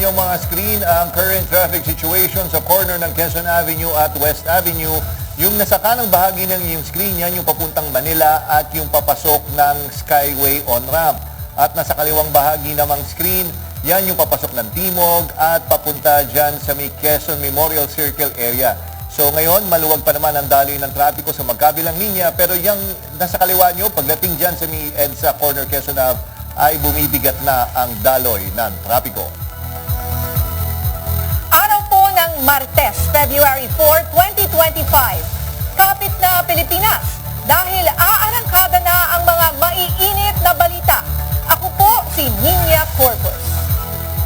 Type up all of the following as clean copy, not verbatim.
inyong mga screen ang current traffic situation sa corner ng Quezon Avenue at West Avenue. Yung nasa kanang bahagi ng inyong screen, yan yung papuntang Manila at yung papasok ng Skyway on-ramp. At nasa kaliwang bahagi namang screen, yan yung papasok ng Timog at papunta dyan sa may Quezon Memorial Circle area. So ngayon, maluwag pa naman ang daloy ng trapiko sa magkabilang linya, pero yung nasa kaliwa nyo, pagdating dyan sa may EDSA corner Quezon Ave, ay bumibigat na ang daloy ng trapiko. Araw po ng Martes, February 4, 2025. Kapit na Pilipinas dahil aarangkada na ang mga maiinit na balita. Ako po si Ninya Corpus.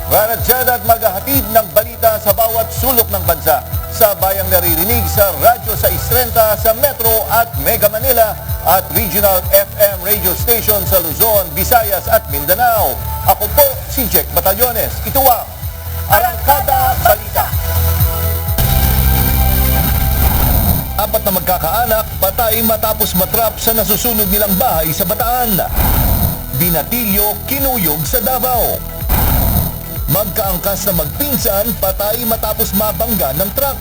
Raradyada at maghahatid ng balita sa bawat sulok ng bansa. Sa bayang naririnig sa Radyo 630 sa Metro at Mega Manila at Regional FM radio station sa Luzon, Visayas at Mindanao. Ako po si Jack Batallones. Ito ang Arangkada Balita. Apat na magkakaanak patay matapos matrap sa nasusunog nilang bahay sa Bataan. Binatilyo kinuyog sa Davao. Magkaangkas na magpinsan, patay matapos mabangga ng truck.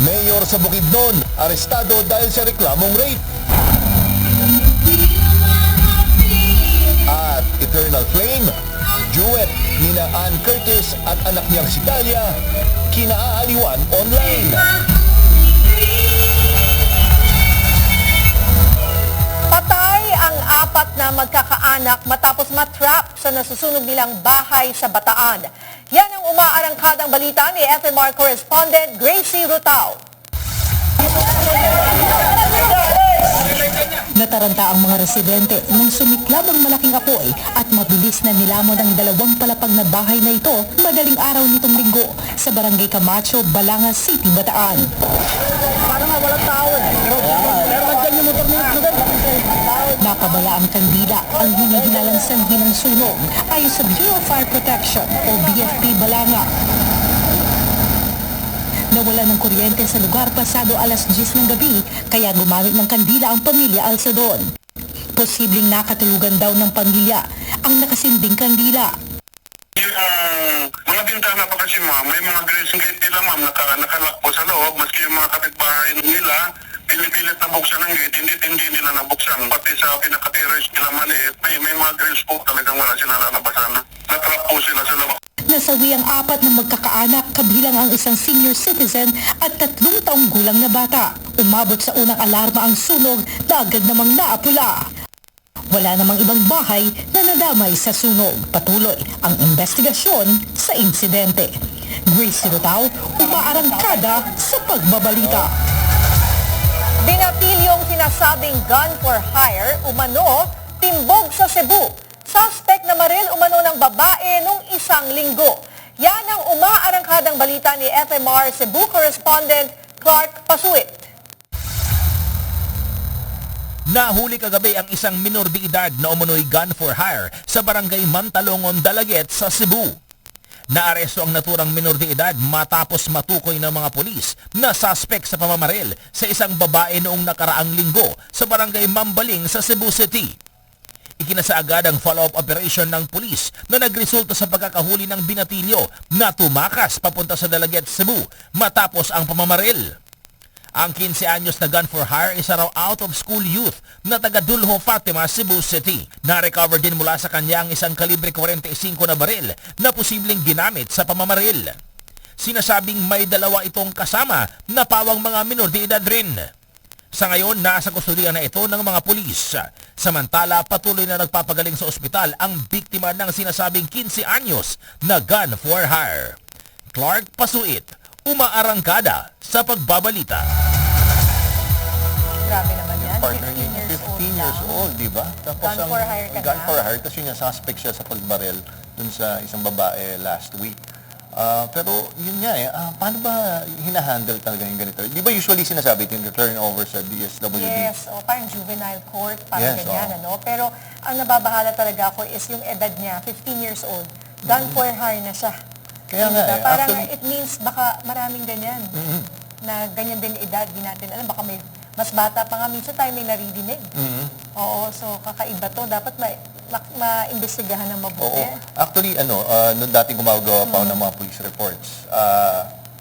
Mayor sa Bukidnon, arestado dahil sa reklamong rape. At Eternal Flame, duet nina Ann Curtis at anak niyang si Talia, kinaaaliwan online. Patay ang apat na magkakaanak matapos matrap sa nasusunog nilang bahay sa Bataan. Yan ang umaarangkadang balita ni FMR correspondent Gracie Rutao. Nataranta ang mga residente nang sumiklab ang malaking apoy at mabilis na nilamon ang dalawang palapag na bahay na ito madaling araw nitong linggo sa Barangay Camacho, Balanga City, Bataan. Parang walang tao Nakabala ang kandila ang hinihinalang sanhi ng sunog ayon sa Bureau of Fire Protection o BFP Balanga. Nawala ng kuryente sa lugar pasado alas 10 ng gabi kaya gumamit ng kandila ang pamilya Alsadon. Posibleng nakatulugan daw ng pamilya ang nakasinding kandila. Yung mga bintana pa kasi ma'am, may mga grills gate nila ma'am, nakalakpo sa loob, maski yung mga kapitbahay nila, pinipilit na buksan ng gate, hindi nila nabuksan. Pati sa pinaka-terrace nila maliit, may mga grills po talagang wala sila nalabasan. Natrap po sila sa loob. Nasawi ang apat na magkakaanak kabilang ang isang senior citizen at 3 taong gulang na bata. Umabot sa unang alarma ang sunog na agad namang naapula. Wala namang ibang bahay na nadamay sa sunog. Patuloy ang investigasyon sa insidente. Gracie Rutao, umaarangkada sa pagbabalita. Binatilyong sinasabing gun for hire, umano, timbog sa Cebu. Suspect na maril umano ng babae nung isang linggo. Yan ang umaarangkadang balita ni FMR Cebu correspondent Clark Pasuit. Nahuli kagabi ang isang minor de edad na umano'y gun for hire sa barangay Mantalongon, Dalaget sa Cebu. Naaresto ang naturang minor de edad matapos matukoy ng mga pulis na suspect sa pamamaril sa isang babae noong nakaraang linggo sa barangay Mambaling sa Cebu City. Ikinasa agad ang follow-up operation ng pulis na nagresulta sa pagkakahuli ng binatilyo na tumakas papunta sa Dalaget, Cebu matapos ang pamamaril. Ang 15 anyos na gun for hire isa raw out-of-school youth na taga Dulho, Fatima, Cebu City. Na-recover din mula sa kanya ang isang kalibre 45 na baril na posibleng ginamit sa pamamaril. Sinasabing may dalawa itong kasama na pawang mga minor de edad rin. Sa ngayon, nasa kustudiya na ito ng mga pulis. Samantala, patuloy na nagpapagaling sa ospital ang biktima ng sinasabing 15 anyos na gun for hire. Clark Pasuit, umaarangkada sa pagbabalita. Grabe naman yan. Partner niya, 15 years old, di ba? Tapos Gun for hire ka gun na? for hire, kasi niya suspect siya sa pagbaril dun sa isang babae last week. Pero yun nga paano ba hinahandle talaga yung ganito? Di ba usually sinasabi ito yung turn over sa DSWD? Yes, parang juvenile court, parang Yes, ganyan, ano? Pero ang nababahala talaga ako is yung edad niya, 15 years old. Gun for hire na siya. Kaya nga Diba? Parang actually, it means baka maraming ganyan. Na ganyan din edad, di natin alam. Baka may mas bata pa nga minsan tayo may naririnig. Oo, so kakaiba to. Dapat maimbestigahan ng mabuti? Oo. Actually, noong dating gumagawa pa ako ng mga police reports,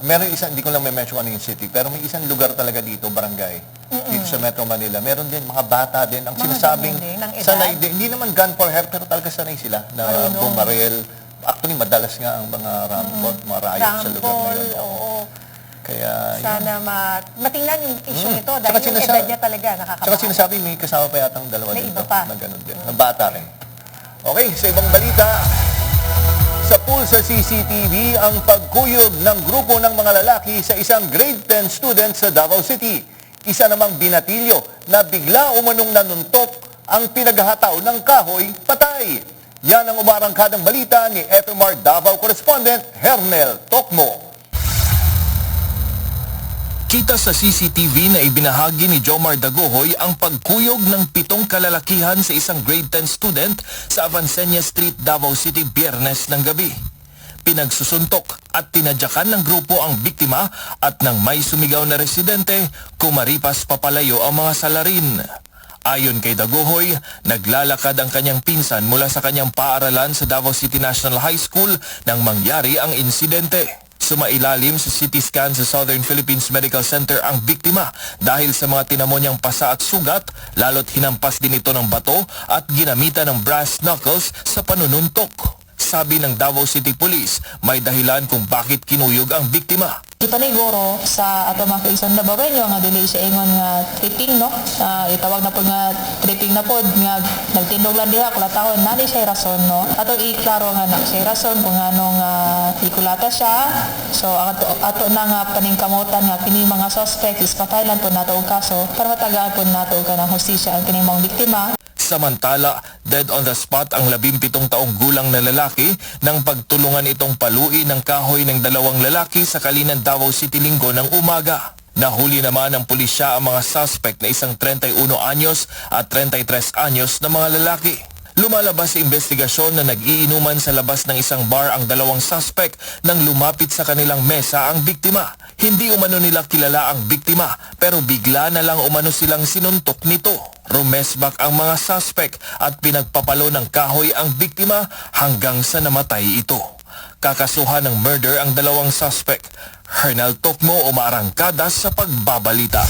meron isang, hindi ko lang may mention ano yung city, pero may isang lugar talaga dito, barangay, dito sa Metro Manila. Meron din, mga bata din, ang sinasabing, ganun din, ng edad? sanay din, hindi naman gun for hire, pero talaga sanay sila na bumarel. Actually, madalas nga ang mga rampot, mga riot sa lugar na yun. Oo. Kaya, yun. Sana matingnan yung issue nito dahil Tsaka yung edad niya talaga nakakabahan. Tsaka sinasabi, may kasama pa yatang dalawa May dito. iba pa. Na ganun din. Na bata rin. Okay, sa ibang balita, sa pool sa CCTV ang pagkuyog ng grupo ng mga lalaki sa isang grade 10 student sa Davao City. Isa namang binatilyo na bigla umanong nanuntok ang pinaghahataw ng kahoy patay. Yan ang umarangkadang balita ni FMR Davao correspondent Hernel Tokmo. Kita sa CCTV na ibinahagi ni Jomar Dagohoy ang pagkuyog ng 7 kalalakihan sa isang grade 10 student sa Avancenia Street, Davao City, Biyernes ng gabi. Pinagsusuntok at tinadyakan ng grupo ang biktima at nang may sumigaw na residente, kumaripas papalayo ang mga salarin. Ayon kay Dagohoy, naglalakad ang kanyang pinsan mula sa kanyang paaralan sa Davao City National High School nang mangyari ang insidente. Sumailalim sa CT scan sa Southern Philippines Medical Center ang biktima dahil sa mga tinamo niyang pasa at sugat, lalo't hinampas din ito ng bato at ginamitan ng brass knuckles sa panununtok. Sabi ng Davao City Police, may dahilan kung bakit kinuyog ang biktima. Ipaniguro sa ato mga kaisan na babaenyo nga dili sa ingon nga tripping no, itawag na po nga tripping na pod nga nagtindog lang diha kulatahon nani siya rason no, ato iklaro nga na siya rason kung anong ikulata siya. So ato na nga paningkamutan nga kini mga suspect is pataylan po nato og kaso para matagaan po nato og kanang hustisya ang kini mga biktima. Samantala, dead on the spot ang 17 taong gulang na lalaki nang pagtulungan itong palui ng kahoy ng 2 lalaki sa Kalinan, Davao City Linggo ng umaga. Nahuli naman ng pulisya ang mga suspect na isang 31 anyos at 33 anyos na mga lalaki. Lumalabas sa investigasyon na nag-iinuman sa labas ng isang bar ang 2 suspect nang lumapit sa kanilang mesa ang biktima. Hindi umano nila kilala ang biktima pero bigla na lang umano silang sinuntok nito. Rumesbak ang mga suspect at pinagpapalo ng kahoy ang biktima hanggang sa namatay ito. Kakasuhan ng murder ang 2 suspect. Hernel Tokmo, umaarangkada sa pagbabalita.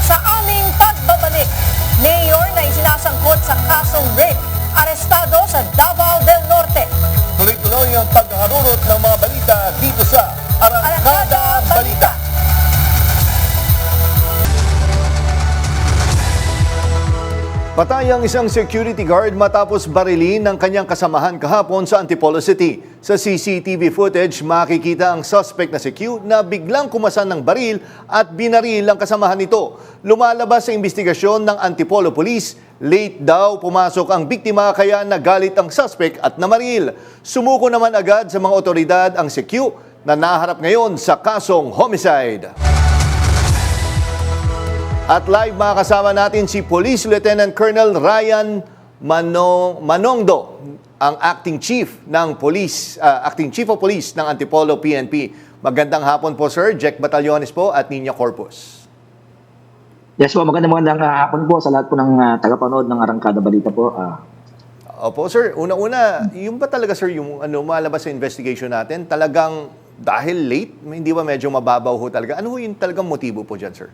Sa aming pagbabalik, mayor na isinasangkot sa kasong rape, arestado sa Davao del Norte. Tuloy-tuloy ang pagharurot ng mga balita dito sa Arangkada Balita. Patay ang isang security guard matapos barilin ng kanyang kasamahan kahapon sa Antipolo City. Sa CCTV footage, makikita ang suspect na si Q na biglang kumasan ng baril at binaril ang kasamahan nito. Lumalabas sa investigasyon ng Antipolo Police, late daw pumasok ang biktima kaya nagalit ang suspect at namaril. Sumuko naman agad sa mga otoridad ang si Q na naharap ngayon sa kasong homicide. At live makakasama natin si Police Lieutenant Colonel Ryan Manongdo, ang Acting Chief of Police ng Antipolo PNP. Magandang hapon po sir, Jack Batallones po at Nina Corpus. Yes po, magandang hapon po sa lahat po ng tagapanood ng Arangkada Balita po. Opo sir, una-una, yung ba talaga sir yung malabas sa investigation natin, talagang dahil late, hindi ba medyo mababaw ho talaga? Ano yung talagang motibo po dyan sir?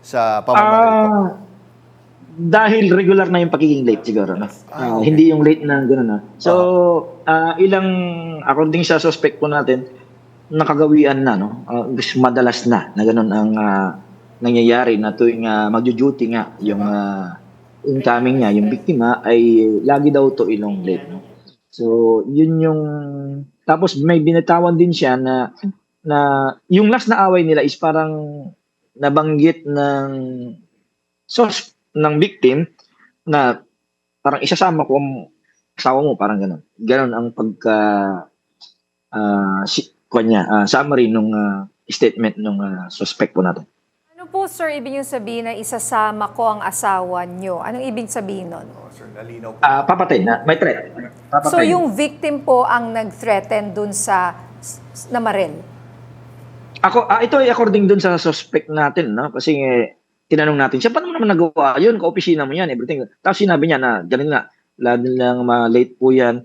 Sa pamamaril po? Dahil regular na yung pagiging late siguro. No? Okay. Hindi yung late na gano'n. No? So, according sa suspect po natin, nakagawian na, no? Madalas na gano'n ang nangyayari na tuwing magjo-duty nga yung incoming niya, yung biktima, ay lagi daw to ilong late. No? So, yun yung... Tapos may binatawan din siya na yung last na away nila is parang nabanggit ng victim na parang isasama ko ang asawa mo, parang gano'n. Gano'n ang summary nung statement nung suspect po natin. Ano po sir, ibig yung sabihin na isasama ko ang asawa nyo? Anong ibig sabihin nun? Sir, nalinaw po. Papatay na, may threat. Papatay. So yung victim po ang nag-threaten dun sa namaril? Ito ay according dun sa suspect natin, no? Kasi tinanong natin siya, paano mo naman nagawa yun? Ka-opisina mo yan, everything. Tapos sinabi niya na, ganun nga, lagi lang late po yan,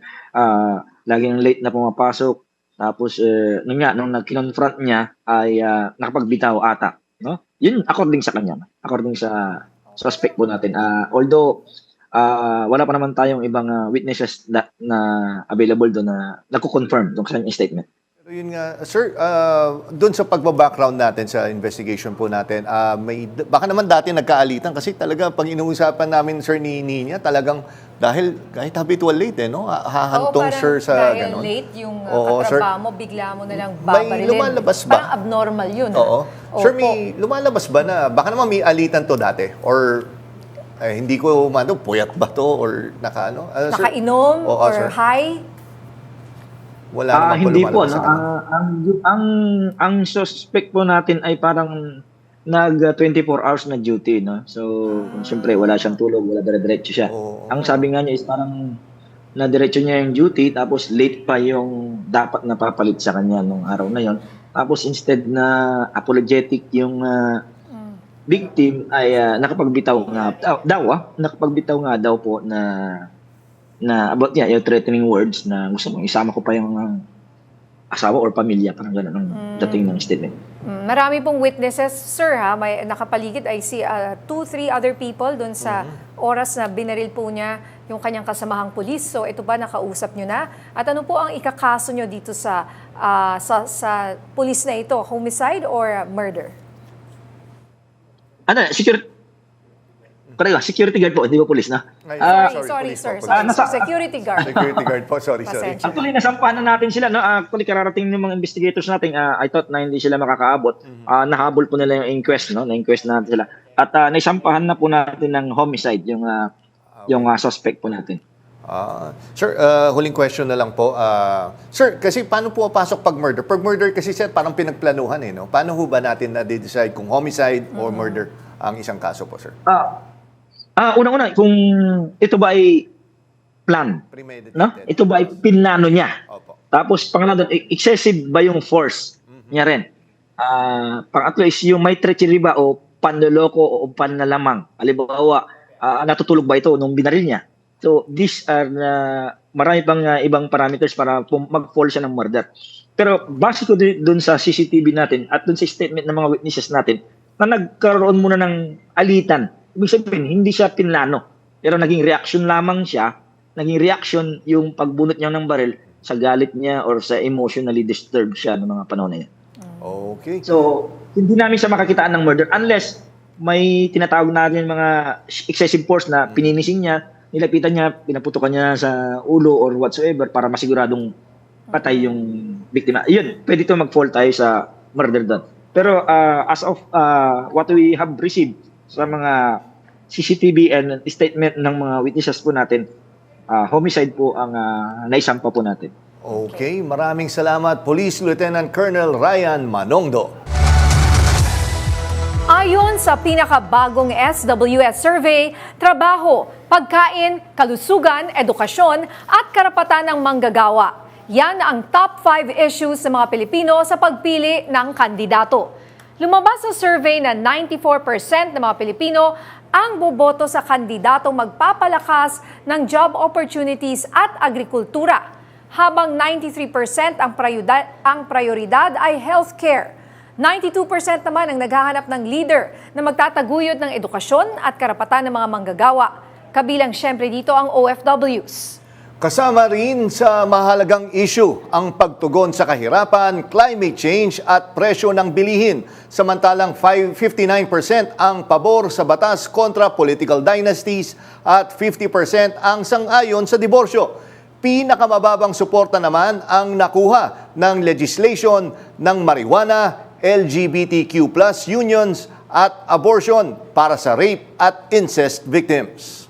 laging late na pumapasok. Tapos, nung nag-confront niya, ay nakapagbitaw ata. No? Yun, according sa kanya, according sa suspect po natin. Although, wala pa naman tayong ibang witnesses na available doon na nagko-confirm doon sa kanyang statement. Pero yun nga, sir, doon sa pagbabackground natin sa investigation po natin, baka naman dati nagkaalitan kasi talaga pag inuusapan namin, sir, ni Nina, talagang dahil kahit habitual late, no? Hahantong, sir, sa dahil ganon. late yung Oo, sir. katrabaho mo, bigla mo na lang May babarilin. lumalabas ba? Parang abnormal yun. Oo. Sir, Opo. may lumalabas ba na, baka naman may alitan to dati? Or hindi ko puyat ba to? Or nakaano? Sir? Nakainom Oo, or sir. high? Wala naman po Hindi po, lumalabas no? sa ganun. Ang suspect po natin ay parang nag 24 hours na duty, no? So, siyempre wala siyang tulog, wala dire-diretso siya. Oo. Ang sabi nga niya is parang na diretso niya yung duty tapos late pa yung dapat na papalit sa kanya nung araw na yon. Tapos instead na apologetic yung victim ay nakapagbitaw nga daw po na about niya yung threatening words na gusto mong isama ko pa yung asawa or pamilya, parang gano'n ang dating ng statement. Marami pong witnesses, sir, ha? May nakapaligid, I see 2-3 other people doon sa oras na binaril po niya yung kanyang kasamahang pulis. So ito ba, nakausap nyo na? At ano po ang ikakaso nyo dito sa pulis na ito? Homicide or murder? Security guard po, hindi ba police na? Sorry, police sir. po, Sorry, police. security guard. Security guard po, sorry. Pasensya. Actually, nasampahan na natin sila. No? Actually, kararating ng mga investigators natin, I thought na hindi sila makakaabot. Nahabol po nila yung inquest, no? Na-inquest natin sila. At naisampahan na po natin ng homicide, yung suspect po natin. Sir, huling question na lang po. Sir, kasi paano po pasok pag murder? Pag murder kasi, sir, parang pinagplanuhan, no? Paano ho ba natin na-decide kung homicide or murder ang isang kaso po, sir? Unang-una, kung ito ba ay plan, Premeditated. no? Ito ba ay pinlano niya? Opo. Tapos pangalawa doon, excessive ba yung force niya rin? Pangatlo is yung may treachery ba o panloloko o panlalamang. Halimbawa, natutulog ba ito nung binaril niya? So these are marami pang ibang parameters para mag-fall siya ng murder. Pero base ko doon sa CCTV natin at doon sa statement ng mga witnesses natin na nagkaroon muna ng alitan. Ibig sabihin, hindi siya pinlano. Pero naging reaction lamang siya. Naging reaction yung pagbunot niya ng baril sa galit niya or sa emotionally disturbed siya ng mga panahon na yan. Okay. So, hindi namin siya makakitaan ng murder unless may tinatawag natin mga excessive force na pininising niya, nilapitan niya, pinaputukan niya sa ulo or whatsoever para masiguradong patay yung biktima. Yun, pwede ito mag-fall tayo sa murder doon. Pero as of what we have received sa mga CCTV and statement ng mga witnesses po natin, homicide po ang naisampa po natin. Okay, maraming salamat, Police Lieutenant Colonel Ryan Manongdo. Ayon sa pinakabagong SWS survey, trabaho, pagkain, kalusugan, edukasyon at karapatan ng manggagawa. Yan ang top 5 issues ng mga Pilipino sa pagpili ng kandidato. Lumabas sa survey na 94% ng mga Pilipino ang boboto sa kandidatong magpapalakas ng job opportunities at agrikultura, habang 93% ang prioridad ay healthcare. 92% naman ang naghahanap ng leader na magtataguyod ng edukasyon at karapatan ng mga manggagawa. Kabilang syempre dito ang OFWs. Kasama rin sa mahalagang issue ang pagtugon sa kahirapan, climate change at presyo ng bilihin. Samantalang 59% ang pabor sa batas kontra political dynasties at 50% ang sang-ayon sa diborsyo. Pinakamababang suporta naman ang nakuha ng legislation ng marijuana, LGBTQ+ unions at abortion para sa rape at incest victims.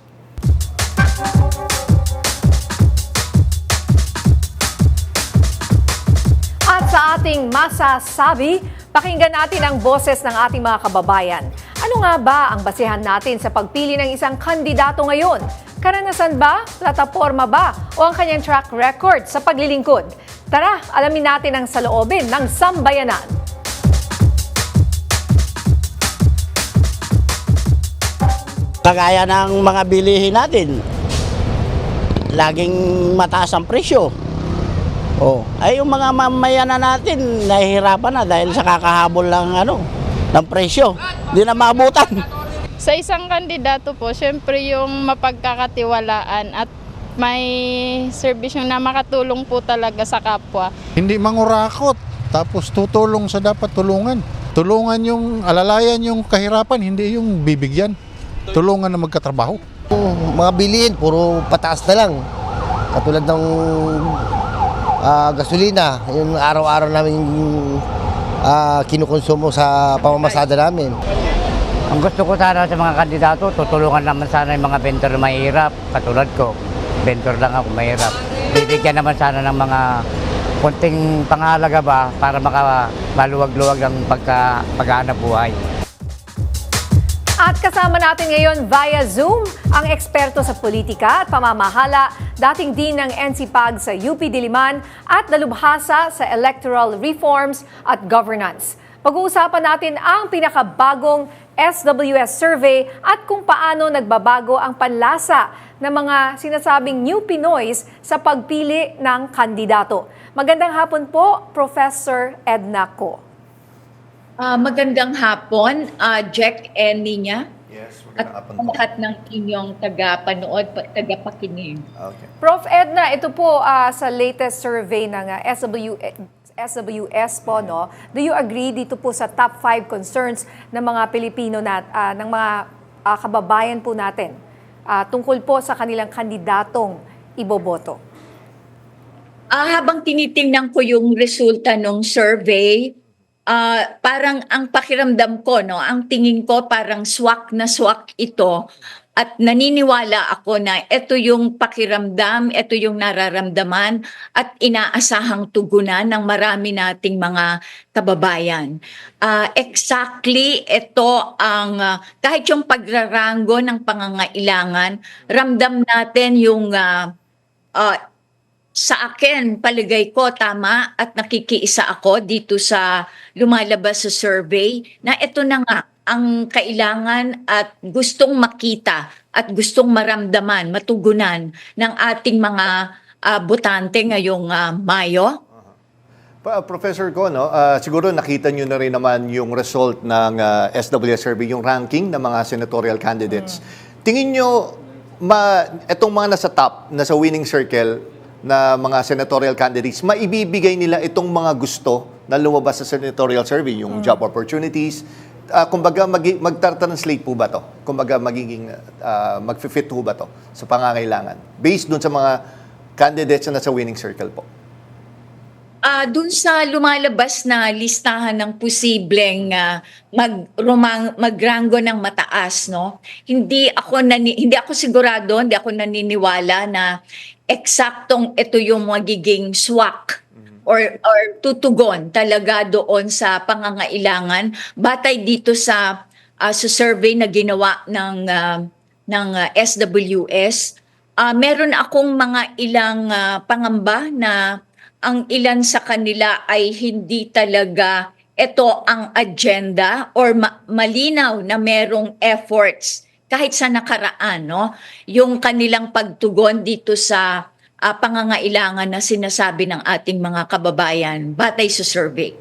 At sa ating masasabi, pakinggan natin ang boses ng ating mga kababayan. Ano nga ba ang basehan natin sa pagpili ng isang kandidato ngayon? Karanasan ba, plataforma ba, o ang kanyang track record sa paglilingkod? Tara, alamin natin ang saloobin ng sambayanan. Kagaya ng mga bilihin natin, laging mataas ang presyo. Ay yung mga mamayanan natin, nahihirapan na dahil sa kakahabol ng presyo. Hindi na maabutan. Sa isang kandidato po, syempre yung mapagkakatiwalaan at may servisyo na makatulong po talaga sa kapwa. Hindi mangurakot, tapos tutulong sa dapat tulungan. Tulungan yung, alalayan yung kahirapan, hindi yung bibigyan. Tulungan na magkatrabaho. Mga bilihin, puro pataas na lang. Katulad ng gasolina, yung araw-araw namin kinukonsumo sa pamamasada namin. Ang gusto ko sana sa mga kandidato, tutulungan naman sana yung mga vendor na mahirap. Katulad ko, vendor lang ako, mahirap. Bibigyan naman sana ng mga konting pangalaga ba para maluwag-luwag ang paghahanap buhay. At kasama natin ngayon via Zoom ang eksperto sa politika at pamamahala, dating dean ng NCPAG sa UP Diliman at nalubhasa sa electoral reforms at governance. Pag-uusapan natin ang pinakabagong SWS survey at kung paano nagbabago ang panlasa ng mga sinasabing New Pinoys sa pagpili ng kandidato. Magandang hapon po, Professor Edna Co. Magandang hapon, Jack and Nina. Yes, At lahat ng inyong tagapanood, tagapakinig. Okay. Prof. Edna, ito po sa latest survey ng SWS po, no? Do you agree dito po sa top 5 concerns ng mga Pilipino ng mga kababayan po natin tungkol po sa kanilang kandidatong iboboto? Habang tinitingnan ko yung resulta ng survey, parang ang pakiramdam ko, no, ang tingin ko parang swak na swak ito. At naniniwala ako na ito yung pakiramdam, ito yung nararamdaman at inaasahang tugunan ng marami nating mga kababayan. Exactly, ito ang, kahit yung pagraranggo ng pangangailangan, ramdam natin yung, sa akin, palagay ko, tama at nakikiisa ako dito sa lumalabas sa survey na ito na nga ang kailangan at gustong makita at gustong maramdaman, matugunan ng ating mga botante ngayong Mayo. Professor Ko, no, siguro nakita nyo na rin naman yung result ng SWS survey, yung ranking ng mga senatorial candidates. Tingin nyo, itong mga nasa top, nasa winning circle na mga senatorial candidates, maibibigay nila itong mga gusto na lumabas sa senatorial survey, yung job opportunities. Kumbaga, mag-translate po ba to? Kumbaga, mag-fit po ba to sa pangangailangan? Based dun sa mga candidates na nasa winning circle po. Dun sa lumalabas na listahan ng posibleng magranggo ng mataas, no? Hindi ako sigurado, hindi ako naniniwala na eksaktong ito yung magiging swak or tutugon talaga doon sa pangangailangan batay dito sa survey na ginawa ng SWS. Meron akong mga ilang pangamba na ang ilan sa kanila ay hindi talaga ito ang agenda or malinaw na merong efforts kahit sa nakaraan, no? Yung kanilang pagtugon dito sa pangangailangan na sinasabi ng ating mga kababayan batay sa survey.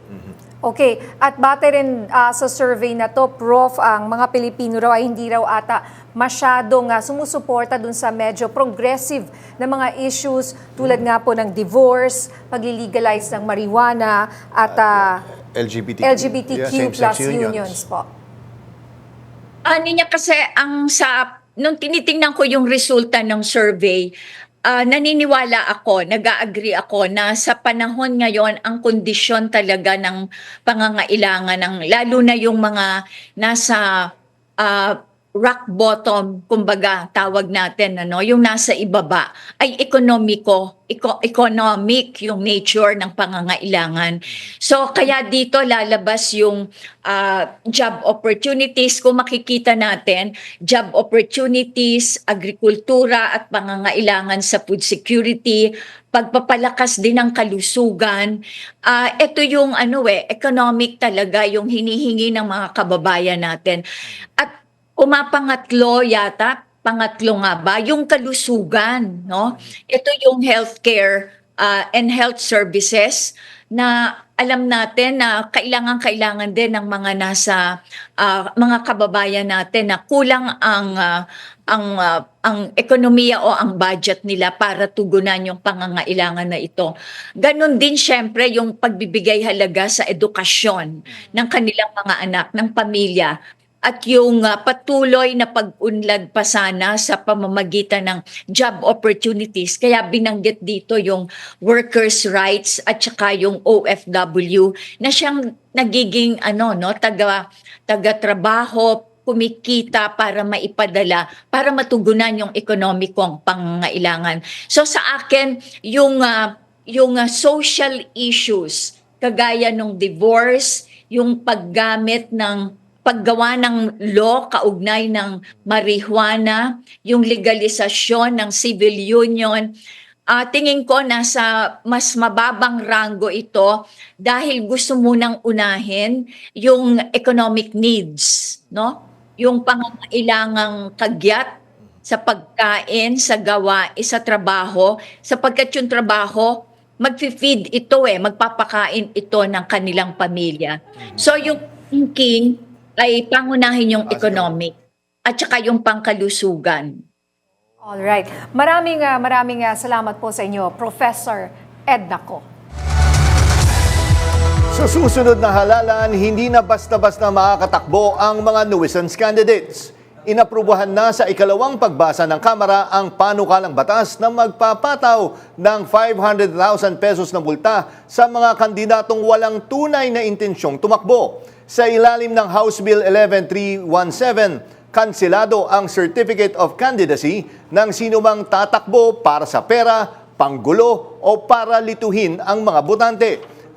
Okay, at batay rin sa survey na to, Prof, ang mga Pilipino raw ay hindi raw ata masyadong sumusuporta dun sa medyo progressive na mga issues tulad nga po ng divorce, pag-legalize ng marijuana at LGBTQ plus unions po. Niya kasi nung tinitingnan ko yung resulta ng survey, naniniwala ako, nag-agree ako na sa panahon ngayon ang kondisyon talaga ng pangangailangan lalo na yung mga nasa rock bottom, kumbaga tawag natin, yung nasa ibaba ay economic yung nature ng pangangailangan. So kaya dito lalabas yung job opportunities. Kung makikita natin, job opportunities, agrikultura at pangangailangan sa food security, pagpapalakas din ng kalusugan. Ito yung economic talaga yung hinihingi ng mga kababayan natin. At pumapangatlo yata, pangatlo nga ba, yung kalusugan, no? Ito yung healthcare and health services na alam natin na kailangan din ng mga nasa mga kababayan natin na kulang ang ekonomiya o ang budget nila para tugunan yung pangangailangan na ito. Ganon din syempre yung pagbibigay halaga sa edukasyon ng kanilang mga anak, ng pamilya, at yung patuloy na pag-unlad pa sana sa pamamagitan ng job opportunities. Kaya binanggit dito yung workers' rights at saka yung OFW na siyang nagiging taga-trabaho, kumikita para maipadala, para matugunan yung ekonomikong pangangailangan. So sa akin, yung social issues, kagaya ng divorce, yung paggawa ng law kaugnay ng marijuana, yung legalisasyon ng civil union, tingin ko nasa mas mababang ranggo ito dahil gusto munang unahin yung economic needs, no? Yung pangangailangang kagyat sa pagkain, sa gawain, sa trabaho, sapagkat yung trabaho magfi-feed ito magpapakain ito ng kanilang pamilya. So yung thinking ay pangunahin yung economic at saka yung pangkalusugan. Alright. Maraming salamat po sa inyo, Professor Edna Co. Sa susunod na halalan, hindi na basta-basta makakatakbo ang mga nuisance candidates. Inaprubahan na sa ikalawang pagbasa ng Kamara ang panukalang batas na magpapataw ng 500,000 pesos na multa sa mga kandidatong walang tunay na intensyong tumakbo. Sa ilalim ng House Bill 11317, kanselado ang Certificate of Candidacy ng sinumang tatakbo para sa pera, panggulo o para lituhin ang mga botante.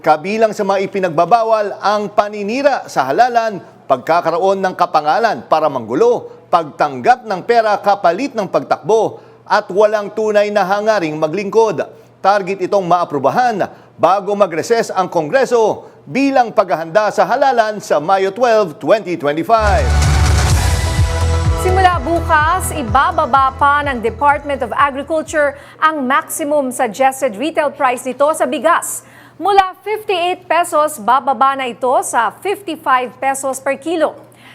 Kabilang sa mga ipinagbabawal ang paninira sa halalan, pagkakaroon ng kapangalan para manggulo, pagtanggap ng pera kapalit ng pagtakbo at walang tunay na hangaring maglingkod. Target itong maaprubahan bago mag-recess ang Kongreso bilang paghahanda sa halalan sa Mayo 12, 2025. Simula bukas, ibababa pa ng Department of Agriculture ang maximum suggested retail price nito sa bigas. Mula 58 pesos, bababa na ito sa 55 pesos per kilo.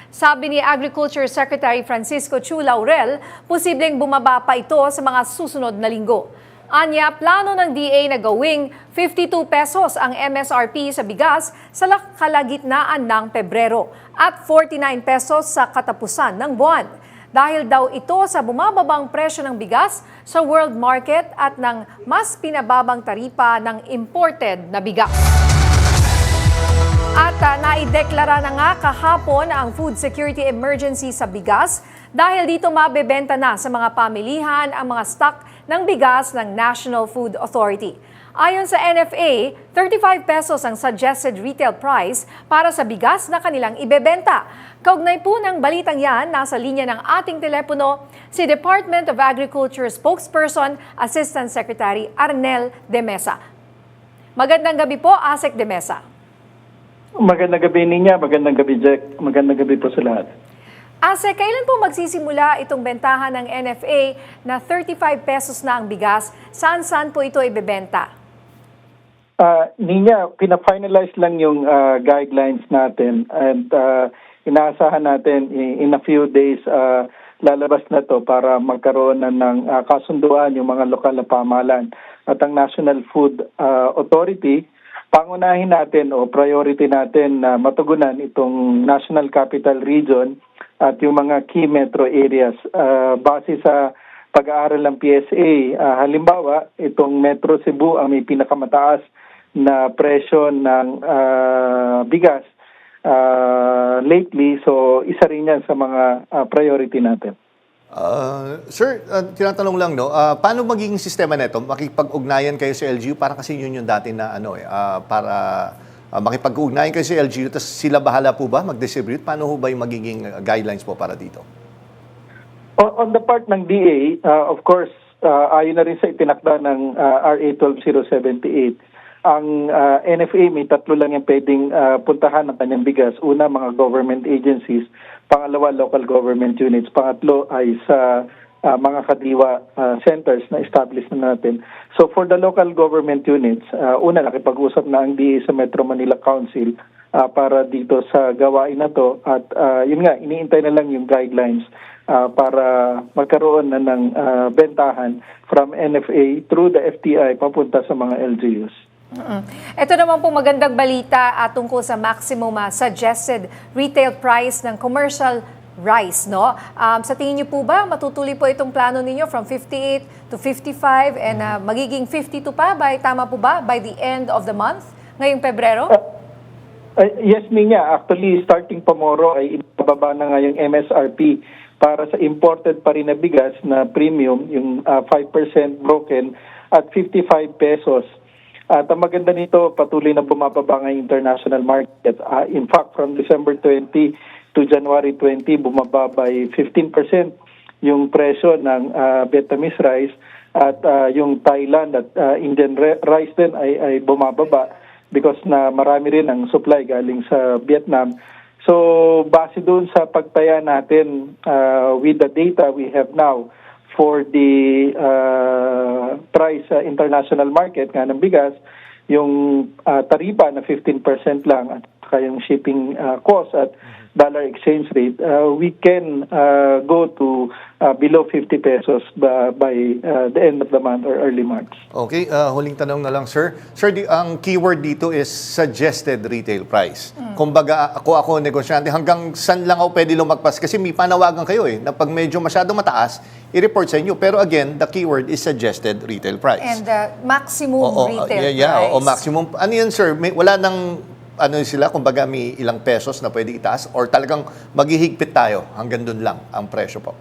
Sabi ni Agriculture Secretary Francisco Chu Laurel, posibleng bumaba pa ito sa mga susunod na linggo. Anya, plano ng DA na gawing 52 pesos ang MSRP sa bigas sa kalagitnaan ng Pebrero at 49 pesos sa katapusan ng buwan. Dahil daw ito sa bumababang presyo ng bigas sa world market at ng mas pinababang taripa ng imported na bigas. At naideklara na nga kahapon ang food security emergency sa bigas dahil dito mabebenta na sa mga pamilihan ang mga stock ng bigas ng National Food Authority. Ayon sa NFA, 35 pesos ang suggested retail price para sa bigas na kanilang ibebenta. Kaugnay po ng balitang yan, nasa linya ng ating telepono si Department of Agriculture spokesperson, Assistant Secretary Arnel de Mesa. Magandang gabi po, Asek de Mesa. Magandang gabi Ninya, magandang gabi Jack, magandang gabi po sa lahat. Ase, kailan po magsisimula itong bentahan ng NFA na 35 pesos na ang bigas? Saan po ito ibebenta? Ninya, pina-finalize lang yung guidelines natin and inaasahan natin in a few days lalabas na to para magkaroon na ng kasunduan yung mga lokal na pamahalaan. At ang National Food Authority, pangunahin natin o priority natin na matugunan itong National Capital Region at yung mga key metro areas. Base sa pag-aaral ng PSA, halimbawa, itong Metro Cebu ang may pinakamataas na presyo ng bigas lately. So, isa rin yan sa mga priority natin. Sir, tinatanong lang, no, paano magiging sistema nito? Makipag-ugnayan kayo sa LGU para kasi yun yung dati na para makipag-ugnayan kayo sa LGU, tapos sila bahala po ba mag-distribute? Paano ho ba yung magiging guidelines po para dito? On the part ng DA, of course, ayon na rin sa itinakda ng RA 12078, ang NFA may 3 lang yung pwedeng puntahan ng kanyang bigas. Una, mga government agencies. Pangalawa, local government units. Pangatlo ay sa mga kadiwa centers na establish na natin. So for the local government units, una, nakipag-usap na ang DA sa Metro Manila Council para dito sa gawain na to. At yun nga, iniintay na lang yung guidelines para magkaroon na ng bentahan from NFA through the FTI papunta sa mga LGUs. Ito naman po magandang balita tungkol sa maximum suggested retail price ng commercial rice, no? Sa tingin niyo po ba matutuloy po itong plano ninyo from 58 to 55 and magiging 52 pa tama po ba by the end of the month ngayong Pebrero? Yes, Minya. Actually, starting tomorrow ay ibababa na nga yung MSRP para sa imported pa rin na bigas na premium, yung 5% broken at 55 pesos. At ang maganda nito, patuloy na bumababa ng international market. In fact, from December 20 to January 20, bumaba by 15% yung presyo ng Vietnamese rice at yung Thailand at Indian rice din ay bumababa because na marami rin ang supply galing sa Vietnam. So, base doon sa pagtaya natin with the data we have now, for the price sa international market nga ng bigas, yung taripa na 15% lang at yung shipping cost at dollar exchange rate, we can go to below 50 pesos by the end of the month or early March. Okay, huling tanong na lang, sir. Sir, ang keyword dito is suggested retail price. Kumbaga, ako negosyante, hanggang saan lang ako pwede lumagpas? Kasi may panawagan kayo na pag medyo masyado mataas, i-report sa inyo. Pero again, the keyword is suggested retail price. And maximum retail price. Maximum. Ano yun, sir? Wala nang sila, kumbaga may ilang pesos na pwede itaas or talagang maghihigpit tayo hanggang doon lang ang presyo po?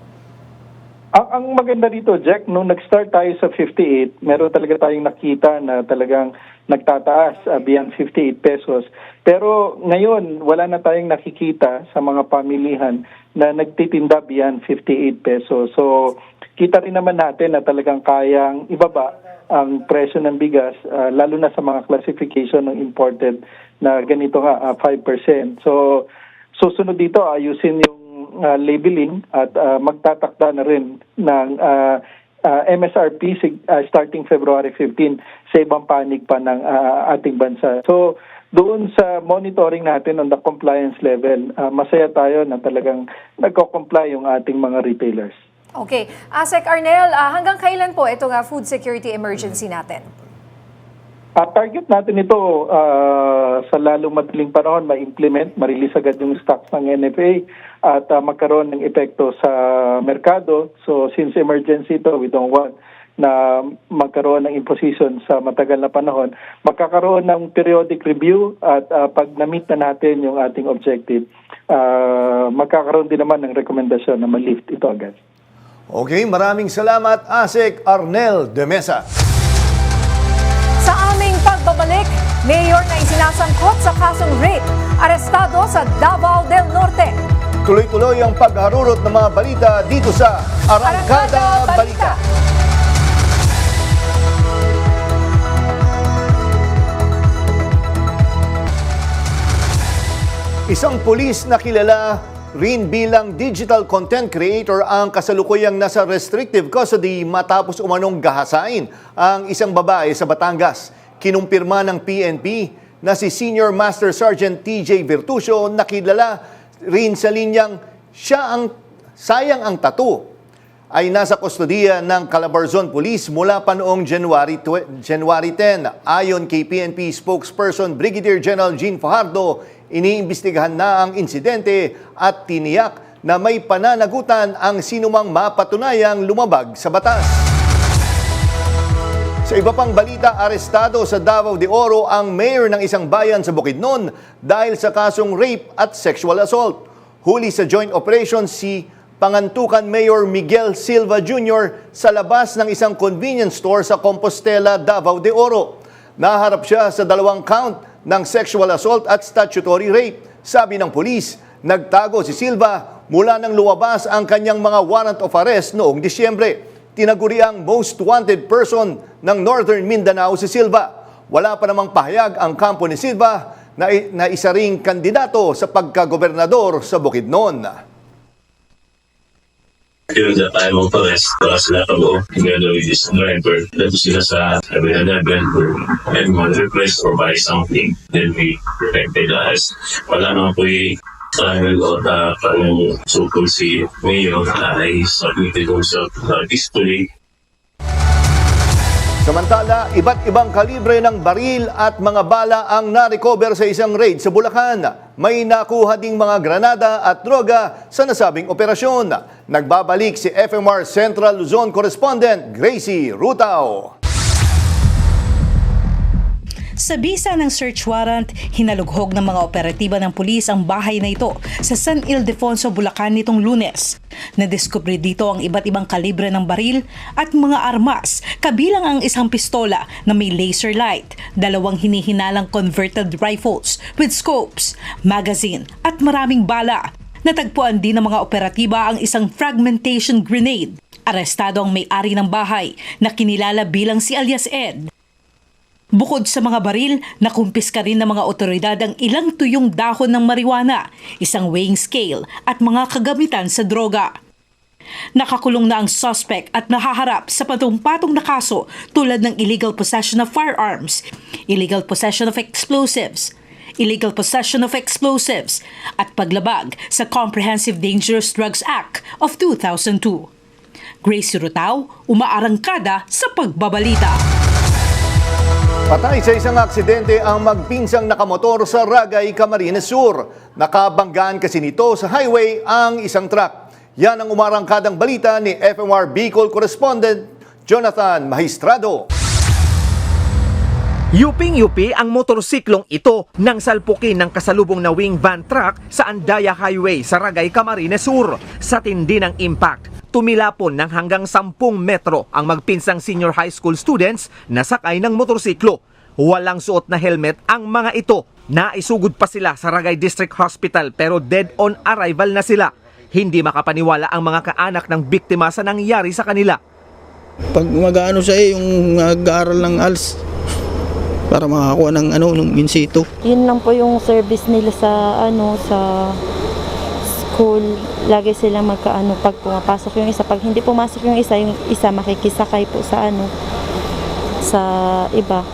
Ang maganda dito, Jack, nung nag-start tayo sa 58, meron talaga tayong nakita na talagang nagtataas beyond 58 pesos. Pero ngayon, wala na tayong nakikita sa mga pamilihan na nagtitinda beyond 58 pesos. So, kita rin naman natin na talagang kayang ibaba ang presyo ng bigas, lalo na sa mga classification ng imported na ganito nga, 5%. So, susunod dito, ayusin yung labeling at magtatakda na rin ng MSRP starting February 15 sa ibang panig pa ng ating bansa. So, doon sa monitoring natin on the compliance level, masaya tayo na talagang nagko-comply yung ating mga retailers. Okay. Sec Arnel, hanggang kailan po itong food security emergency natin? Target natin ito sa lalong madaling panahon ma-implement, ma-release agad yung stocks ng NFA at magkaroon ng epekto sa merkado. So since emergency ito, we don't want na magkaroon ng imposition sa matagal na panahon. Magkakaroon ng periodic review at pag na-meet na natin yung ating objective, magkakaroon din naman ng rekomendasyon na ma-lift ito agad. Okay, maraming salamat, Asek Arnel de Mesa. Sa aming pagbabalik, mayor na isinasangkot sa kasong rape, arestado sa Davao del Norte. Tuloy-tuloy ang pagharurot ng mga balita dito sa Arangkada Balita. Isang pulis na kilala rin bilang digital content creator ang kasalukuyang nasa restrictive custody matapos umanong gahasain ang isang babae sa Batangas. Kinumpirma ng PNP na si Senior Master Sergeant TJ Virtusio na kilala rin sa linyang siya ang sayang ang tattoo ay nasa kustodiya ng Calabarzon Police mula pa noong January 10. Ayon kay PNP spokesperson Brigadier General Jean Fajardo, iniimbestigahan na ang insidente at tiniyak na may pananagutan ang sinumang mapatunayang lumabag sa batas. Sa iba pang balita, arestado sa Davao de Oro ang mayor ng isang bayan sa Bukidnon dahil sa kasong rape at sexual assault. Huli sa joint operation si Pangantukan Mayor Miguel Silva Jr. sa labas ng isang convenience store sa Compostela, Davao de Oro. Naharap siya sa 2 count ng sexual assault at statutory rape. Sabi ng pulis, nagtago si Silva mula nang lumabas ang kanyang mga warrant of arrest noong Disyembre. Tinaguri ang most wanted person ng Northern Mindanao si Silva. wala pa namang pahayag ang kampo ni Silva na isa ring kandidato sa pagkagobernador sa Bukidnon. During that time of arrest, wala sila kabo together with this driver. Dito sila sa 7-Eleven and request or buy something. Then we protected us. Wala naman po trial o kanyang so-called si Mayor ay submitted himself peacefully. Samantala, iba't ibang kalibre ng baril at mga bala ang na-recover sa isang raid sa Bulacan. May nakuha ding mga granada at droga sa nasabing operasyon. Nagbabalik si FMR Central Luzon correspondent Gracie Rutao. Sa bisa ng search warrant, hinalughog ng mga operatiba ng pulis ang bahay na ito sa San Ildefonso, Bulacan nitong Lunes. Nadiskubre dito ang iba't ibang kalibre ng baril at mga armas, kabilang ang isang pistola na may laser light, 2 hinihinalang converted rifles with scopes, magazine at maraming bala. Natagpuan din ng mga operatiba ang isang fragmentation grenade. Arestado ang may-ari ng bahay na kinilala bilang si alias Ed. Bukod sa mga baril, nakumpiska rin ng mga otoridad ang ilang tuyong dahon ng marijuana, isang weighing scale at mga kagamitan sa droga. Nakakulong na ang suspect at nahaharap sa patong-patong na kaso tulad ng illegal possession of firearms, illegal possession of explosives, at paglabag sa Comprehensive Dangerous Drugs Act of 2002. Gracie Rutao, umaarangkada sa pagbabalita. Patay sa isang aksidente ang magpinsang nakamotor sa Ragay, Camarines Sur. Nakabanggaan kasi nito sa highway ang isang truck. Yan ang umarangkadang balita ni FMR Bicol correspondent Jonathan Magistrado. Yuping-yupi ang motorsiklong ito nang salpukin ng kasalubong na wing van truck sa Andaya Highway sa Ragay, Camarines Sur. Sa tindi ng impact, tumilapon ng hanggang 10 metro ang magpinsang senior high school students na sakay ng motorsiklo. Walang suot na helmet ang mga ito. Naisugod pa sila sa Ragay District Hospital pero dead on arrival na sila. Hindi makapaniwala ang mga kaanak ng biktima sa nangyari sa kanila. Pag mag-ano siya yung nag-aaral ng ALS para makakuha ng ng in situ. Yun lang po yung service nila sa sa school. Lagi sila pag pumapasok yung isa, pag hindi pumasok yung isa makikisakay po sa sa iba.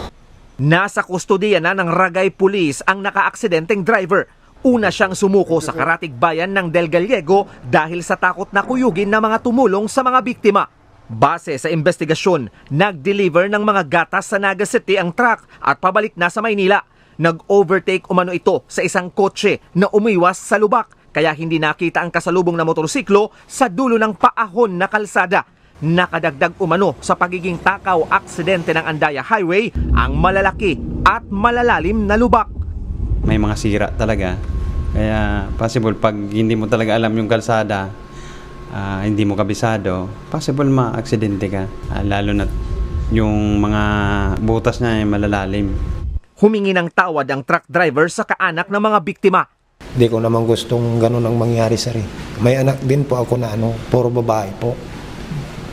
Nasa kustodiya na ng Ragay Police ang nakaaksidenteng driver. Una siyang sumuko sa karatig bayan ng Del Gallego dahil sa takot na kuyugin ng mga tumulong sa mga biktima. Base sa investigasyon, nag-deliver ng mga gatas sa Naga City ang truck at pabalik na sa Maynila. Nag-overtake umano ito sa isang kotse na umiwas sa lubak kaya hindi nakita ang kasalubong na motorsiklo sa dulo ng paahon na kalsada. Nakadagdag umano sa pagiging takaw aksidente ng Andaya Highway ang malalaki at malalalim na lubak. May mga sira talaga. Kaya possible pag hindi mo talaga alam yung kalsada, hindi mo kabisado, possible ma-aksidente ka. Lalo na yung mga butas niya ay malalalim. Humingi ng tawad ang truck driver sa kaanak ng mga biktima. Hindi ko naman gustong ganun ang mangyari sa rin. May anak din po ako na puro babae po.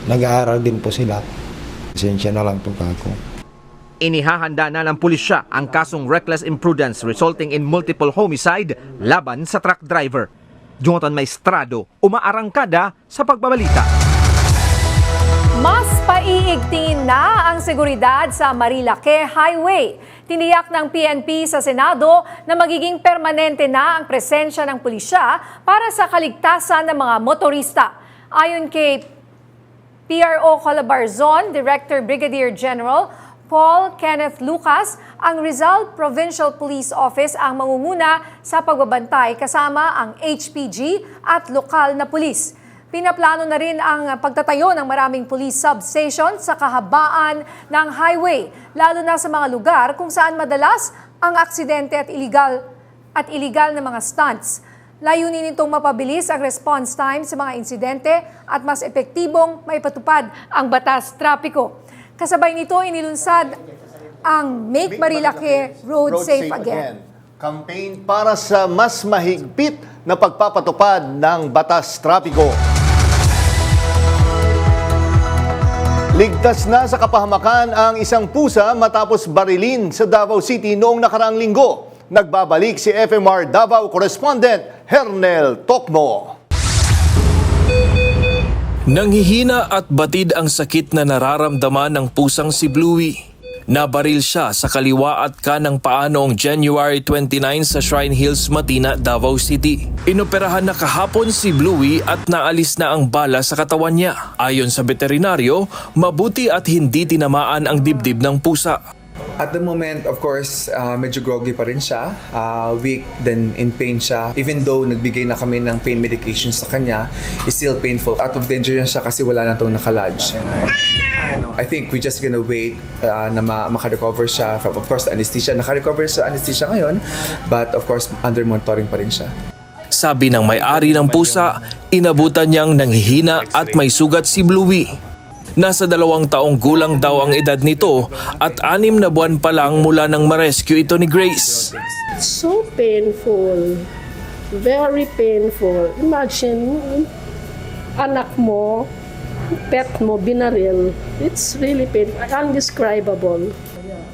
Nag-aaral din po sila. Pasensya na lang po ako. Inihahanda na ng pulisya ang kasong reckless imprudence resulting in multiple homicide laban sa truck driver. Jonathan Maestrado, umaarangkada sa pagbabalita. Mas paiigtingin na ang seguridad sa Marilake Highway. Tiniyak ng PNP sa Senado na magiging permanente na ang presensya ng pulisya para sa kaligtasan ng mga motorista. Ayon kay PRO Calabarzon, Director Brigadier General Paul Kenneth Lucas, ang Rizal Provincial Police Office ang mangunguna sa pagbabantay kasama ang HPG at lokal na pulis. Pinaplano na rin ang pagtatayo ng maraming police substation sa kahabaan ng highway, lalo na sa mga lugar kung saan madalas ang aksidente at iligal na mga stunts. Layunin nitong mapabilis ang response time sa mga insidente at mas epektibong maipatupad ang batas trapiko. Kasabay nito, inilunsad ang Make Marilake Road Safe Again. Campaign para sa mas mahigpit na pagpapatupad ng batas trapiko. Ligtas na sa kapahamakan ang isang pusa matapos barilin sa Davao City noong nakaraang linggo. Nagbabalik si FMR Davao correspondent Hernel Tocmo. Nanghihina at batid ang sakit na nararamdaman ng pusang si Bluey. Nabaril siya sa kaliwa at kanang paa noong January 29 sa Shrine Hills, Matina, Davao City. Inoperahan na kahapon si Bluey at naalis na ang bala sa katawan niya. Ayon sa veterinaryo, mabuti at hindi tinamaan ang dibdib ng pusa. At the moment, of course, medyo groggy pa rin siya. Weak, then in pain siya. Even though nagbigay na kami ng pain medication sa kanya, it's still painful. Out of danger na siya kasi wala na itong nakalodge. I think we're just gonna wait na makarecover siya. Of course, anesthesia. Nakarecover sa anesthesia ngayon, but of course, under monitoring pa rin siya. Sabi ng may-ari ng pusa, inabutan niyang nanghihina at may sugat si Bluey. Nasa 2 taong gulang daw ang edad nito at 6 na buwan pa lang mula nang ma-rescue ito ni Grace. So painful. Very painful. Imagine, anak mo, pet mo, binaril. It's really painful. Undescribable.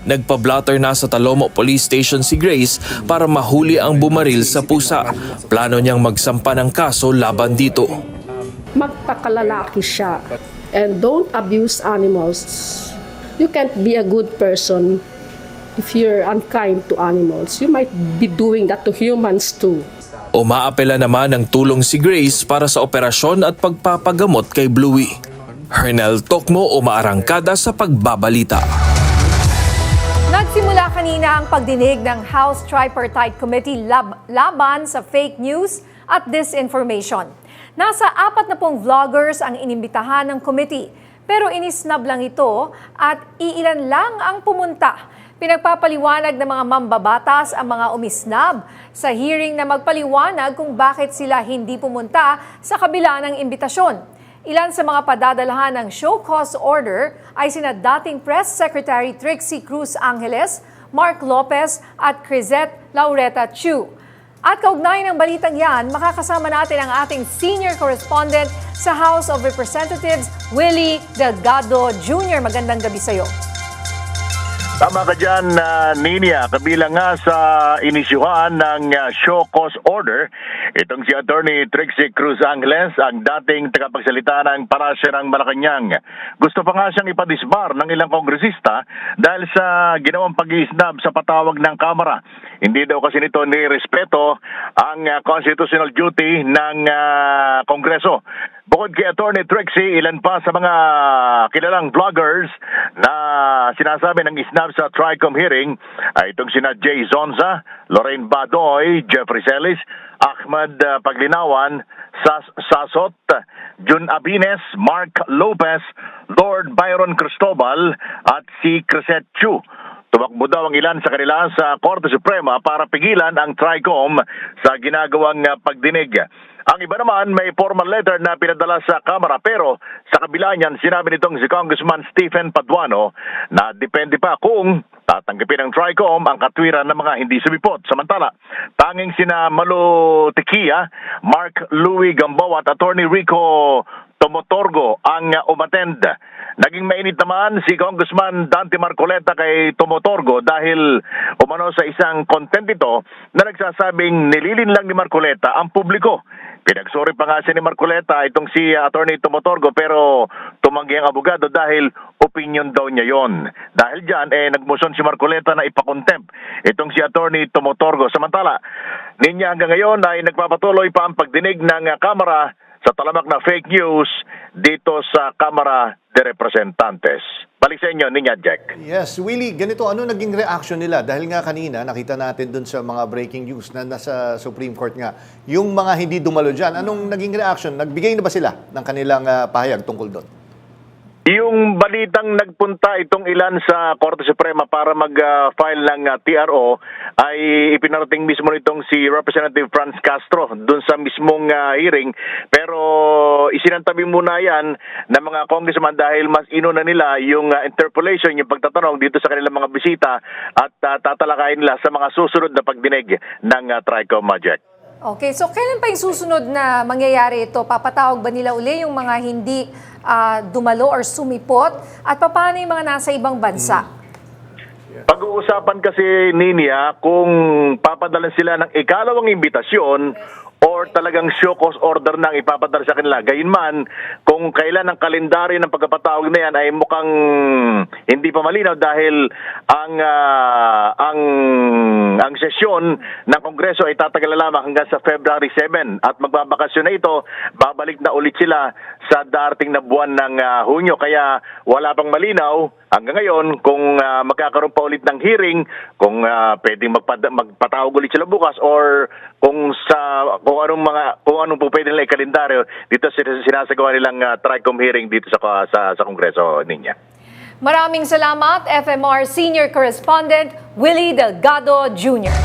Nagpa-blotter na sa Talomo Police Station si Grace para mahuli ang bumaril sa pusa. Plano niyang magsampa ng kaso laban dito. Magpakalalaki siya. And don't abuse animals. You can't be a good person if you're unkind to animals. You might be doing that to humans too. Umaapela naman ng tulong si Grace para sa operasyon at pagpapagamot kay Bluey. Hernel Tocmo, umaarangkada sa pagbabalita. Nagsimula kanina ang pagdinig ng House Tripartite Committee laban sa fake news at disinformation. Nasa 40 vloggers ang inimbitahan ng committee, pero inisnab lang ito at iilan lang ang pumunta. Pinagpapaliwanag ng mga mambabatas ang mga umisnab sa hearing na magpaliwanag kung bakit sila hindi pumunta sa kabila ng imbitasyon. Ilan sa mga padadalahan ng show cause order ay sina dating Press Secretary Trixie Cruz Angeles, Mark Lopez at Crisette Laureta Chu. At kaugnay ng balitang yan, makakasama natin ang ating senior correspondent sa House of Representatives, Willie Delgado Jr. Magandang gabi sa'yo. Tama ka dyan, Ninia. Kabilang nga sa inisyuhan ng show cause order, itong si Attorney Trixie Cruz Angeles, ang dating tagapagsalita ng parasya ng Malacanang. Gusto pa nga siyang ipadisbar ng ilang kongresista dahil sa ginawang pag-iisnab sa patawag ng Kamara. Hindi daw kasi nito nirespeto ang constitutional duty ng Kongreso. Bukod kay Attorney Trixie, ilan pa sa mga kilalang vloggers na sinasabi ng isnab sa TRICOM hearing ay itong sina Jay Zonza, Lorraine Badoy, Jeffrey Celis, Ahmad Paglinawan, Sasot, Jun Abines, Mark Lopez, Lord Byron Cristobal at si Crisette Chu. Tumakbo daw ang ilan sa kanila sa Korte Suprema para pigilan ang TRICOM sa ginagawang pagdinig. Ang iba naman may formal letter na pinadala sa Kamara pero sa kabila niyan sinabi nitong si Congressman Stephen Paduano na depende pa kung tatanggapin ng TRICOM ang katwiran ng mga hindi sumipot. Samantala, tanging sina Malu Tequia, Mark Louie Gamboa at Attorney Rico Tomotorgo ang umattend. Naging mainit naman si Congressman Dante Marcoleta kay Tomotorgo dahil umano sa isang content ito na nagsasabing nililin lang ni Marcoleta ang publiko. Pinagsuri pa nga siya ni Marcoleta itong si Attorney Tomotorgo pero tumanggi ang abogado dahil opinion daw niya yon. Dahil dyan, nagmoson si Marcoleta na ipakontempt itong si Attorney Tomotorgo. Samantala, ninya hanggang ngayon ay nagpapatuloy pa ang pagdinig ng Kamara sa talamak na fake news dito sa Kamara de Representantes. Balik sa inyo, Ninya Jack. Yes, Willie, ganito, ano naging reaction nila? Dahil nga kanina, nakita natin dun sa mga breaking news na nasa Supreme Court nga, yung mga hindi dumalo dyan, anong naging reaction? Nagbigay na ba sila ng kanilang pahayag tungkol doon? Yung balitang nagpunta itong ilan sa Korte Suprema para mag-file ng TRO ay ipinarating mismo nitong si Representative Franz Castro dun sa mismong hearing. Pero isinantabi muna yan ng mga congressman dahil mas inuna nila yung interpolation, yung pagtatanong dito sa kanilang mga bisita at tatalakayin nila sa mga susunod na pagdinig ng TRICOM, Jack. Okay, so kailan pa yung susunod na mangyayari ito? Papatawag ba nila uli yung mga hindi dumalo or sumipot? At paano yung mga nasa ibang bansa? Pag-uusapan kasi, Ninia, kung papadalan sila ng ikalawang imbitasyon or talagang show cause order nang ipapadala sa kanila. Gayunman, kung kailan ang kalendaryo ng pagpapatawag na yan ay mukhang hindi pa malinaw dahil ang sesyon ng Kongreso ay tatagal lamang hanggang sa February 7 at magbabakasyon na ito, babalik na ulit sila sa darating na buwan ng Hunyo. Kaya wala pang malinaw hanggang ngayon kung magkakaroon pa ulit ng hearing, kung pwedeng magpatawag ulit sila bukas or kung anong po pwede nila i-kalendaryo dito sinasagawa nilang TRICOM hearing dito sa Kongreso, Ninya. Maraming salamat, FMR Senior Correspondent Willie Delgado Jr.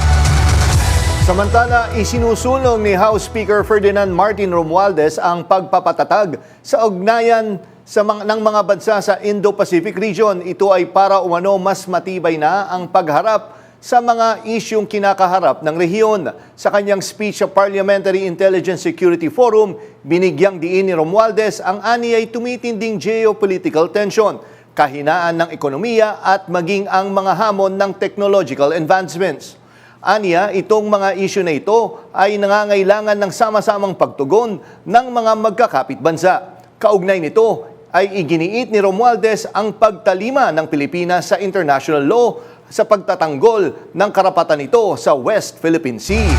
Samantala, isinusulong ni House Speaker Ferdinand Martin Romualdez ang pagpapatatag sa ugnayan ng mga bansa sa Indo-Pacific region. Ito ay para umano mas matibay na ang pagharap sa mga isyung kinakaharap ng rehiyon. Sa kanyang speech sa Parliamentary Intelligence Security Forum, binigyang diin ni Romualdez ang ani ay tumitinding geopolitical tension, kahinaan ng ekonomiya at maging ang mga hamon ng technological advancements. Aniya, itong mga isyu na ito ay nangangailangan ng sama-samang pagtugon ng mga magkakapit bansa. Kaugnay nito ay iginiit ni Romualdez ang pagtalima ng Pilipinas sa international law sa pagtatanggol ng karapatan nito sa West Philippine Sea.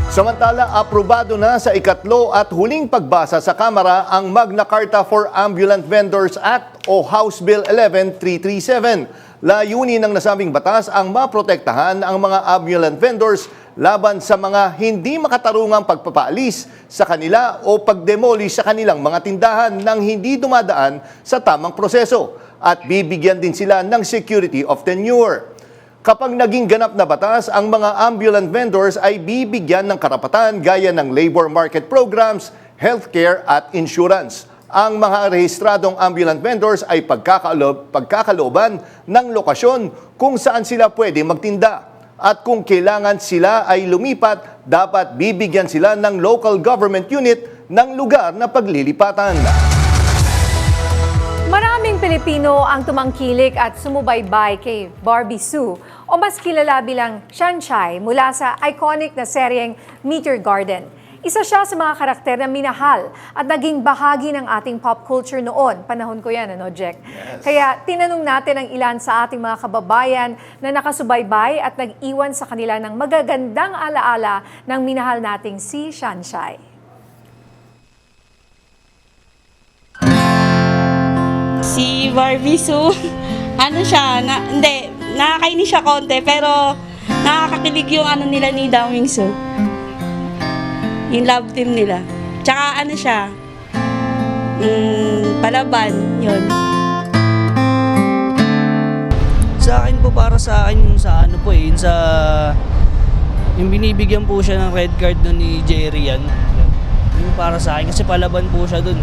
Samantala, aprobado na sa ikatlo at huling pagbasa sa Kamara ang Magna Carta for Ambulant Vendors Act o House Bill 11337. Layunin ng nasabing batas ang maprotektahan ang mga ambulant vendors laban sa mga hindi makatarungang pagpapaalis sa kanila o pagdemolish sa kanilang mga tindahan nang hindi dumadaan sa tamang proseso at bibigyan din sila ng security of tenure. Kapag naging ganap na batas, ang mga ambulant vendors ay bibigyan ng karapatan gaya ng labor market programs, healthcare at insurance. Ang mga rehistradong ambulant vendors ay pagkakalooban ng lokasyon kung saan sila pwede magtinda. At kung kailangan sila ay lumipat, dapat bibigyan sila ng local government unit ng lugar na paglilipatan. Maraming Pilipino ang tumangkilik at sumubaybay kay Barbie Sue o mas kilala bilang Shanshai mula sa iconic na seryeng Meteor Garden. Isa siya sa mga karakter na minahal at naging bahagi ng ating pop culture noon. Panahon ko yan, ano, Jack? Yes. Kaya tinanong natin ang ilan sa ating mga kababayan na nakasubaybay at nag-iwan sa kanila ng magagandang alaala ng minahal nating si Shanshai. Si Barbie Sue, ano siya, nakakainis siya konti, pero nakakakilig yung ano nila ni Daming Sue. Yung love team nila. Tsaka ano siya, palaban, yun. Sa akin po, para sa akin, yung sa ano po yung sa, yung binibigyan po siya ng red card doon ni Jerry yan. Yung para sa akin, kasi palaban po siya doon.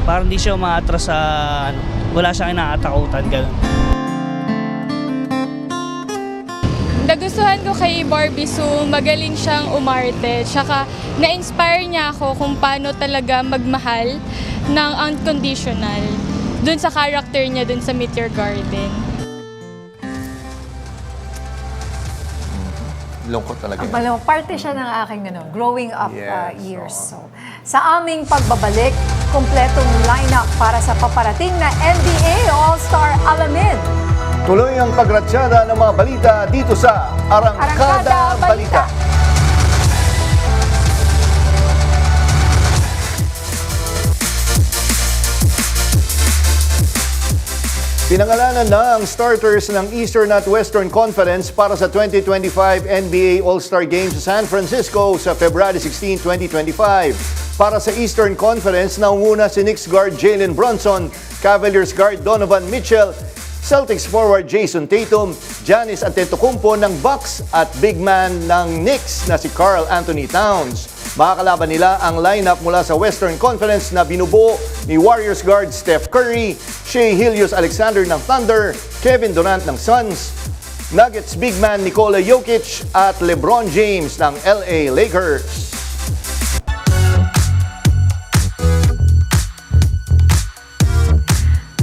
Parang hindi siya umaatras sa, wala siyang inaatakutan, gano'n. Nagustuhan ko kay Barbie Sue, magaling siyang umarte. Tsaka na-inspire niya ako kung paano talaga magmahal ng unconditional dun sa character niya dun sa Meteor Garden. Lungkot talaga. Parte siya ng aking growing up years. So, sa aming pagbabalik, kompletong lineup para sa paparating na NBA All-Star Alamin. Tuloy ang pagratsada ng mga balita dito sa Arangkada Balita. Pinangalanan na ang starters ng Eastern at Western Conference para sa 2025 NBA All-Star Games sa San Francisco sa February 16, 2025. Para sa Eastern Conference, naunguna si Knicks guard Jalen Brunson, Cavaliers guard Donovan Mitchell, Celtics forward Jason Tatum, Giannis Antetokounmpo ng Bucks at big man ng Knicks na si Karl Anthony Towns. Makakalaban nila ang lineup mula sa Western Conference na binubuo ni Warriors guard Steph Curry, Shai Gilgeous-Alexander ng Thunder, Kevin Durant ng Suns, Nuggets big man Nikola Jokic at LeBron James ng LA Lakers.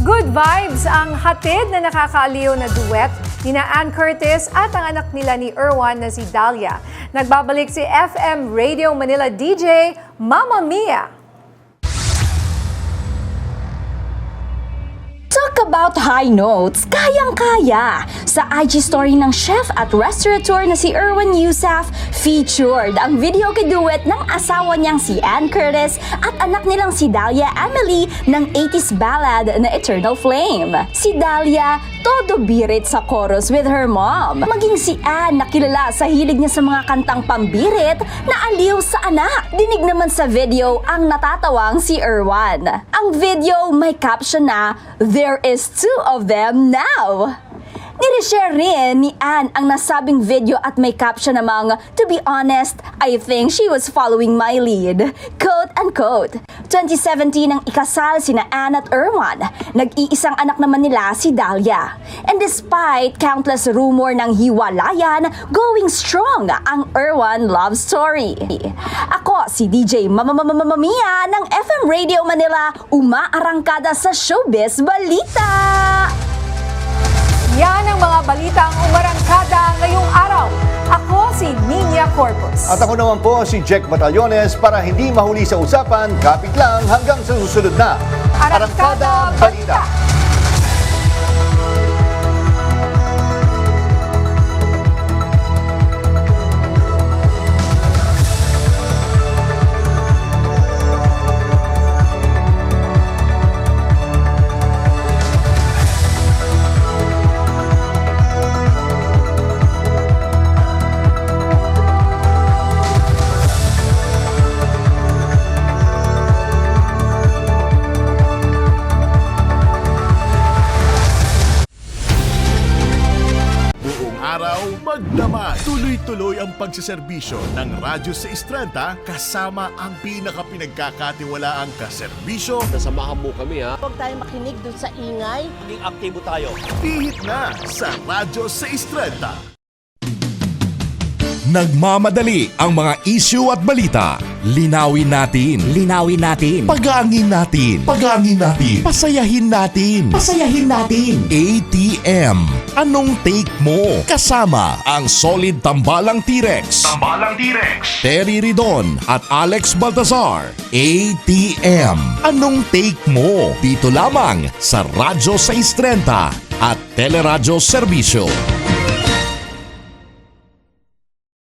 Good vibes ang hatid na nakakaaliw na duet ni Ann Curtis at ang anak nila ni Erwan na si Dahlia. Nagbabalik si FM Radio Manila DJ Mama Mia. Talk about high notes, kayang-kaya! Sa IG story ng chef at restaurateur na si Erwan Yusaf, featured ang video duet ng asawa niyang si Ann Curtis at anak nilang si Dahlia Emily ng 80s ballad na Eternal Flame. Si Dahlia, todo birit sa chorus with her mom. Maging si Ann, nakilala sa hilig niya sa mga kantang pambirit na aliw sa anak. Dinig naman sa video ang natatawang si Erwan. Ang video may caption na, "There is two of them now." Nireshare rin ni Ann ang nasabing video at may caption namang, "To be honest, I think she was following my lead." Quote unquote. 2017 ang ikasal sina Ann at Erwan. Nag-iisang anak naman nila si Dahlia. And despite countless rumor ng hiwalayan, going strong ang Erwan love story. Ako si DJ Mama Mia ng FM Radio Manila, umaarangkada sa Showbiz Balita. Yan ang mga balitang umarangkada ngayong araw. Ako si Nina Corpus. At ako naman po si Jack Batallones. Para hindi mahuli sa usapan, kapit lang hanggang sa susunod na Arangkada Balita. Magdamag, tuloy-tuloy ang pagsiservisyo ng Radyo 630 kasama ang pinaka-pinagkakatiwalaang kaserbisyo. Nasamahan mo kami ha. Huwag tayo makinig dun sa ingay. Maging aktibo tayo. Pihit na sa Radyo 630. Nagmamadali ang mga issue at balita. Linawin natin. Linawin natin. Pagaangin natin. Pagaangin natin. Pasayahin natin. Pasayahin natin. ATM. Anong take mo? Kasama ang solid tambalang T-Rex. Tambalang T-Rex. Terry Ridon at Alex Baltazar. ATM. Anong take mo? Dito lamang sa Radyo 630 at Teleradyo Serbisyo.